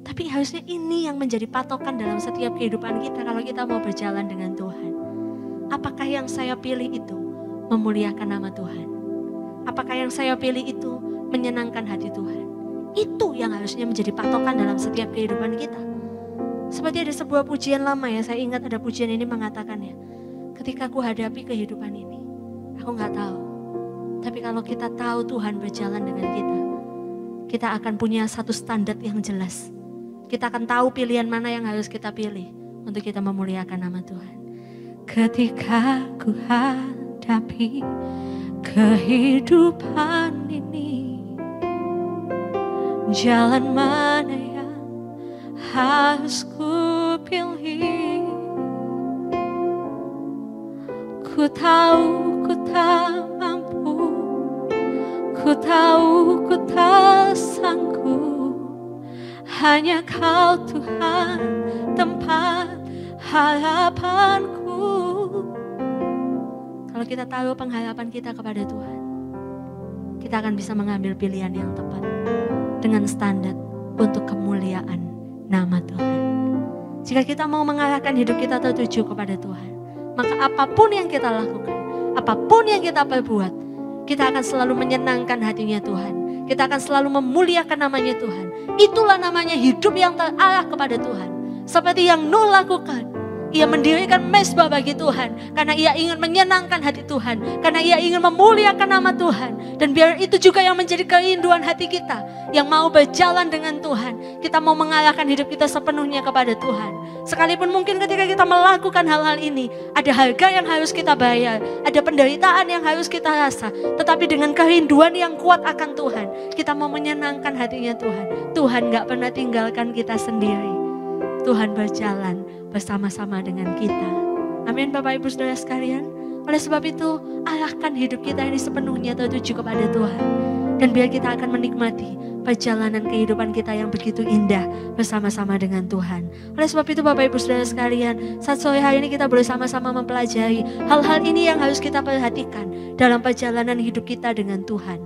Speaker 7: Tapi harusnya ini yang menjadi patokan dalam setiap kehidupan kita kalau kita mau berjalan dengan Tuhan. Apakah yang saya pilih itu memuliakan nama Tuhan? Apakah yang saya pilih itu menyenangkan hati Tuhan? Itu yang harusnya menjadi patokan dalam setiap kehidupan kita. Seperti ada sebuah pujian lama ya, saya ingat ada pujian ini mengatakan ya, ketika aku hadapi kehidupan ini, aku gak tahu. Tapi kalau kita tahu Tuhan berjalan dengan kita akan punya satu standar yang jelas. Kita akan tahu pilihan mana yang harus kita pilih untuk kita memuliakan nama Tuhan. Ketika ku hadapi kehidupan ini, jalan mana yang harus ku pilih? Ku tahu ku tak mampu, ku tahu ku tak sanggup. Hanya Kau Tuhan tempat harapanku. Kalau kita taruh pengharapan kita kepada Tuhan, kita akan bisa mengambil pilihan yang tepat dengan standar untuk kemuliaan nama Tuhan. Jika kita mau mengarahkan hidup kita tertuju kepada Tuhan, maka apapun yang kita lakukan, apapun yang kita perbuat, kita akan selalu menyenangkan hatinya Tuhan. Kita akan selalu memuliakan namanya Tuhan. Itulah namanya hidup yang terarah kepada Tuhan. Seperti yang Nuh lakukan. Ia mendirikan mezbah bagi Tuhan karena ia ingin menyenangkan hati Tuhan, karena ia ingin memuliakan nama Tuhan. Dan biar itu juga yang menjadi kerinduan hati kita yang mau berjalan dengan Tuhan. Kita mau mengarahkan hidup kita sepenuhnya kepada Tuhan. Sekalipun mungkin ketika kita melakukan hal-hal ini, ada harga yang harus kita bayar, ada penderitaan yang harus kita rasa. Tetapi dengan kerinduan yang kuat akan Tuhan, kita mau menyenangkan hatinya Tuhan. Tuhan gak pernah tinggalkan kita sendiri. Tuhan berjalan bersama-sama dengan kita. Amin Bapak Ibu Saudara sekalian. Oleh sebab itu, arahkan hidup kita ini sepenuhnya tertuju kepada Tuhan. Dan biar kita akan menikmati perjalanan kehidupan kita yang begitu indah bersama-sama dengan Tuhan. Oleh sebab itu Bapak Ibu Saudara sekalian, saat sore hari ini kita boleh sama-sama mempelajari hal-hal ini yang harus kita perhatikan dalam perjalanan hidup kita dengan Tuhan.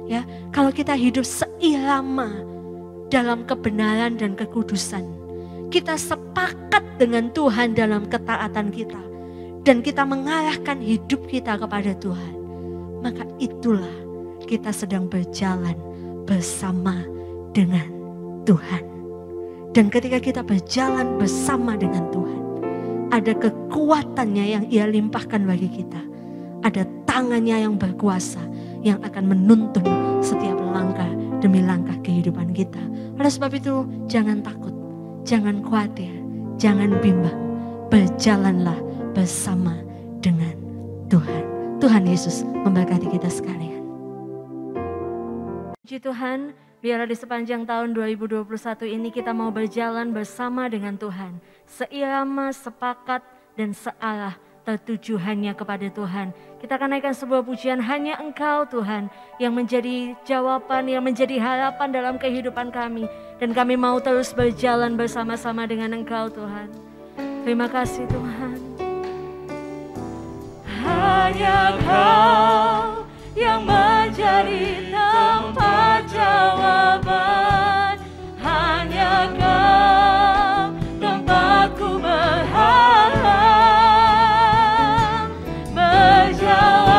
Speaker 7: Ya, kalau kita hidup seirama dalam kebenaran dan kekudusan, kita sepakat dengan Tuhan dalam ketaatan kita, dan kita mengarahkan hidup kita kepada Tuhan, maka itulah kita sedang berjalan bersama dengan Tuhan. Dan ketika kita berjalan bersama dengan Tuhan, ada kekuatannya yang Ia limpahkan bagi kita. Ada tangannya yang berkuasa yang akan menuntun setiap langkah demi langkah kehidupan kita. Oleh sebab itu, jangan takut. Jangan khawatir, jangan bimbang, berjalanlah bersama dengan Tuhan. Tuhan Yesus memberkati kita sekalian. Puji Tuhan, biarlah di sepanjang tahun 2021 ini kita mau berjalan bersama dengan Tuhan. Seirama, sepakat, dan searah tertuju hanya kepada Tuhan. Kita akan naikkan sebuah pujian, hanya Engkau Tuhan yang menjadi jawaban, yang menjadi harapan dalam kehidupan kami. Dan kami mau terus berjalan bersama-sama dengan Engkau Tuhan. Terima kasih Tuhan. Hanya Kau yang menjadi tempat jawaban. Hanya Kau tempatku berharap. Berjalan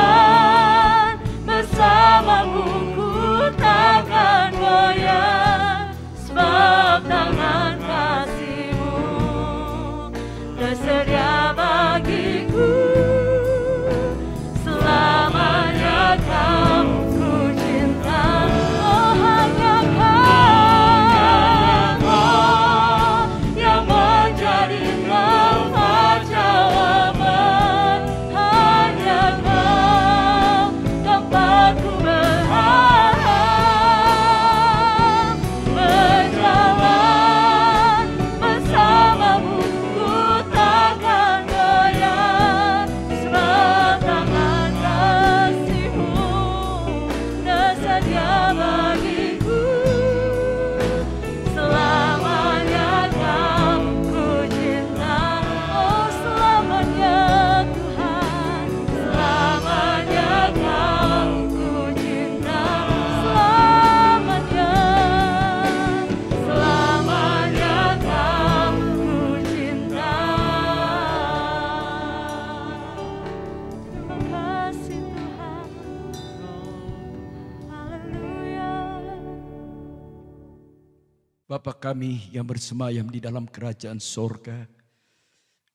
Speaker 7: bersamamu ku takkan goyah. Sebab tangan kasih-Mu tersedia bagiku. Selamanya Kau ku cinta.
Speaker 6: Bapa kami yang bersemayam di dalam kerajaan sorga,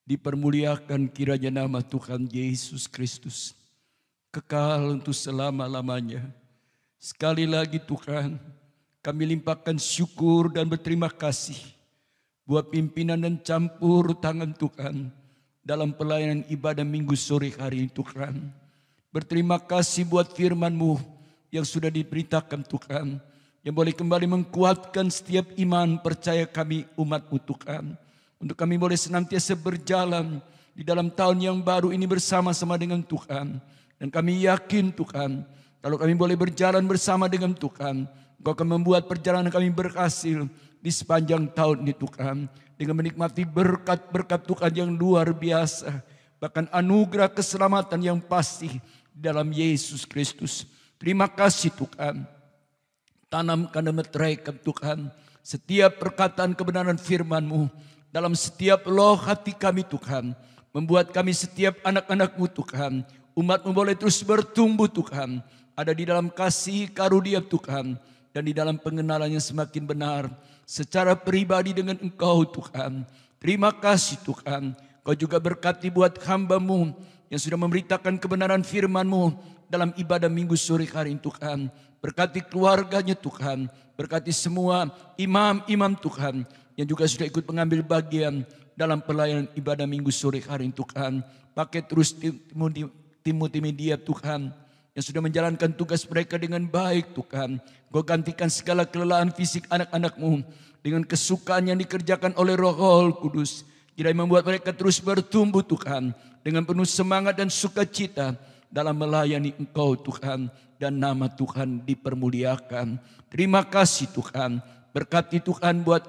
Speaker 6: dipermuliakan kiranya nama Tuhan Yesus Kristus, kekal untuk selama-lamanya. Sekali lagi Tuhan, kami limpahkan syukur dan berterima kasih buat pimpinan dan campur tangan Tuhan dalam pelayanan ibadah minggu sore hari ini Tuhan. Berterima kasih buat firman-Mu yang sudah diberitakan Tuhan, yang boleh kembali mengkuatkan setiap iman percaya kami umat-Mu Tuhan. Untuk kami boleh senantiasa berjalan di dalam tahun yang baru ini bersama-sama dengan Tuhan. Dan kami yakin Tuhan, kalau kami boleh berjalan bersama dengan Tuhan, Engkau akan membuat perjalanan kami berhasil di sepanjang tahun ini Tuhan. Dengan menikmati berkat-berkat Tuhan yang luar biasa. Bahkan anugerah keselamatan yang pasti di dalam Yesus Kristus. Terima kasih Tuhan. Tanamkan dan meteraikan Tuhan setiap perkataan kebenaran firman-Mu dalam setiap loh hati kami Tuhan. Membuat kami setiap anak-anak-Mu Tuhan, umat-Mu boleh terus bertumbuh Tuhan. Ada di dalam kasih karunia Tuhan dan di dalam pengenalan yang semakin benar secara pribadi dengan Engkau Tuhan. Terima kasih Tuhan. Kau juga berkati buat hamba-Mu yang sudah memberitakan kebenaran firman-Mu dalam ibadah minggu sore hari ini Tuhan. Berkati keluarganya Tuhan, berkati semua imam-imam Tuhan yang juga sudah ikut mengambil bagian dalam pelayanan ibadah minggu sore hari ini Tuhan. Pakai terus Timothy Media Tuhan yang sudah menjalankan tugas mereka dengan baik Tuhan. Kau gantikan segala kelelahan fisik anak-anak-Mu dengan kesukaan yang dikerjakan oleh Roh Kudus. Kiranya membuat mereka terus bertumbuh Tuhan dengan penuh semangat dan sukacita dalam melayani Engkau Tuhan, dan nama Tuhan dipermuliakan. Terima kasih Tuhan. Berkati Tuhan buat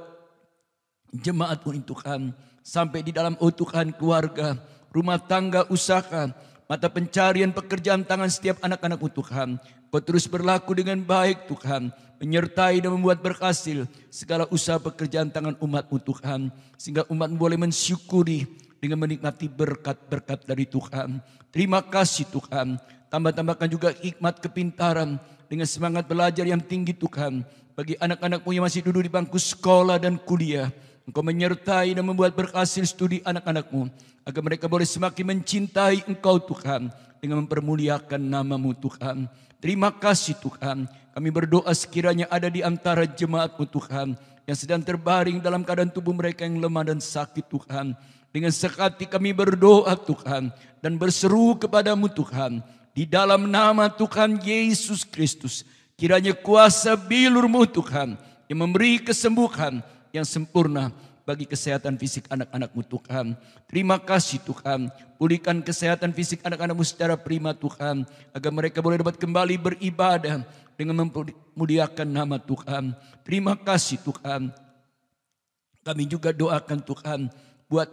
Speaker 6: jemaat-Mu ini Tuhan, sampai di dalam Tuhan keluarga, rumah tangga, usaha, mata pencarian pekerjaan tangan setiap anak-anak-Mu Tuhan. Kau terus berlaku dengan baik Tuhan, menyertai dan membuat berhasil segala usaha pekerjaan tangan umat-Mu Tuhan, sehingga umat-Mu boleh mensyukuri dengan menikmati berkat-berkat dari Tuhan. Terima kasih Tuhan. Tambah-tambahkan juga hikmat kepintaran dengan semangat belajar yang tinggi Tuhan. Bagi anak-anak-Mu yang masih duduk di bangku sekolah dan kuliah, Engkau menyertai dan membuat berhasil studi anak-anak-Mu, agar mereka boleh semakin mencintai Engkau Tuhan dengan mempermuliakan nama-Mu Tuhan. Terima kasih Tuhan. Kami berdoa sekiranya ada di antara jemaat-Mu Tuhan yang sedang terbaring dalam keadaan tubuh mereka yang lemah dan sakit Tuhan. Dengan sekati kami berdoa Tuhan dan berseru kepada-Mu Tuhan. Di dalam nama Tuhan Yesus Kristus, kiranya kuasa bilur-Mu Tuhan yang memberi kesembuhan yang sempurna bagi kesehatan fisik anak-anak-Mu Tuhan. Terima kasih Tuhan. Pulihkan kesehatan fisik anak-anak-Mu secara prima Tuhan, agar mereka boleh dapat kembali beribadah dengan memuliakan nama Tuhan. Terima kasih Tuhan. Kami juga doakan Tuhan buat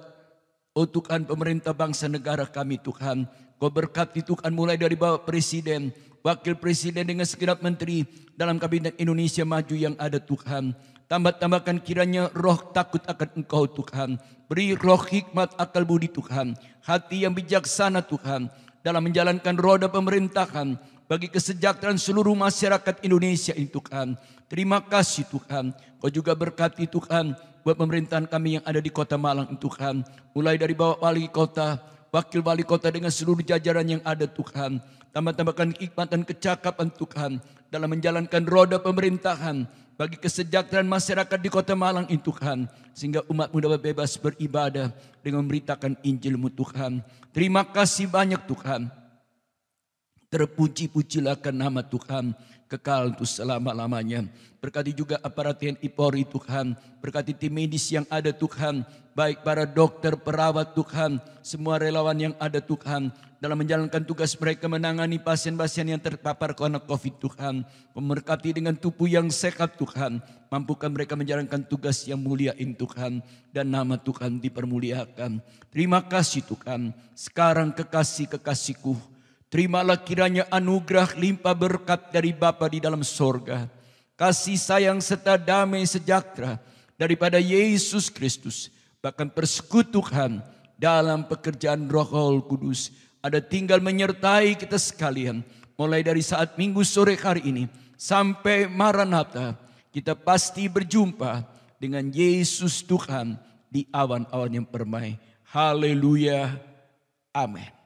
Speaker 6: Tuhan pemerintah bangsa negara kami Tuhan. Kau berkati Tuhan mulai dari Bapak Presiden, Wakil Presiden dengan segenap menteri dalam Kabinet Indonesia Maju yang ada Tuhan. Tambah-tambahkan kiranya roh takut akan Engkau Tuhan. Beri roh hikmat akal budi Tuhan. Hati yang bijaksana Tuhan dalam menjalankan roda pemerintahan bagi kesejahteraan seluruh masyarakat Indonesia ini Tuhan. Terima kasih Tuhan. Kau juga berkati Tuhan buat pemerintahan kami yang ada di Kota Malang Tuhan. Mulai dari Bapak Wali Kota, Wakil Wali Kota dengan seluruh jajaran yang ada Tuhan. Tambah-tambahkan hikmat dan kecakapan Tuhan dalam menjalankan roda pemerintahan bagi kesejahteraan masyarakat di Kota Malang ini Tuhan. Sehingga umat-Mu dapat bebas beribadah dengan memberitakan Injil-Mu Tuhan. Terima kasih banyak Tuhan. Terpuji-pujilah nama Tuhan kekal untuk selama-lamanya. Berkati juga aparat TNI Polri Tuhan. Berkati tim medis yang ada Tuhan. Baik para dokter, perawat Tuhan. Semua relawan yang ada Tuhan. Dalam menjalankan tugas mereka menangani pasien-pasien yang terpapar karena COVID Tuhan. Memberkati dengan tubuh yang sehat Tuhan. Mampukan mereka menjalankan tugas yang mulia ini Tuhan. Dan nama Tuhan dipermuliakan. Terima kasih Tuhan. Sekarang kekasih-kekasihku, terimalah kiranya anugerah limpah berkat dari Bapa di dalam sorga. Kasih sayang serta damai sejahtera daripada Yesus Kristus. Bahkan persekutuan dalam pekerjaan Roh Kudus ada tinggal menyertai kita sekalian. Mulai dari saat minggu sore hari ini sampai Maranatha, kita pasti berjumpa
Speaker 8: dengan Yesus Tuhan di awan-awan yang permai. Haleluya. Amin.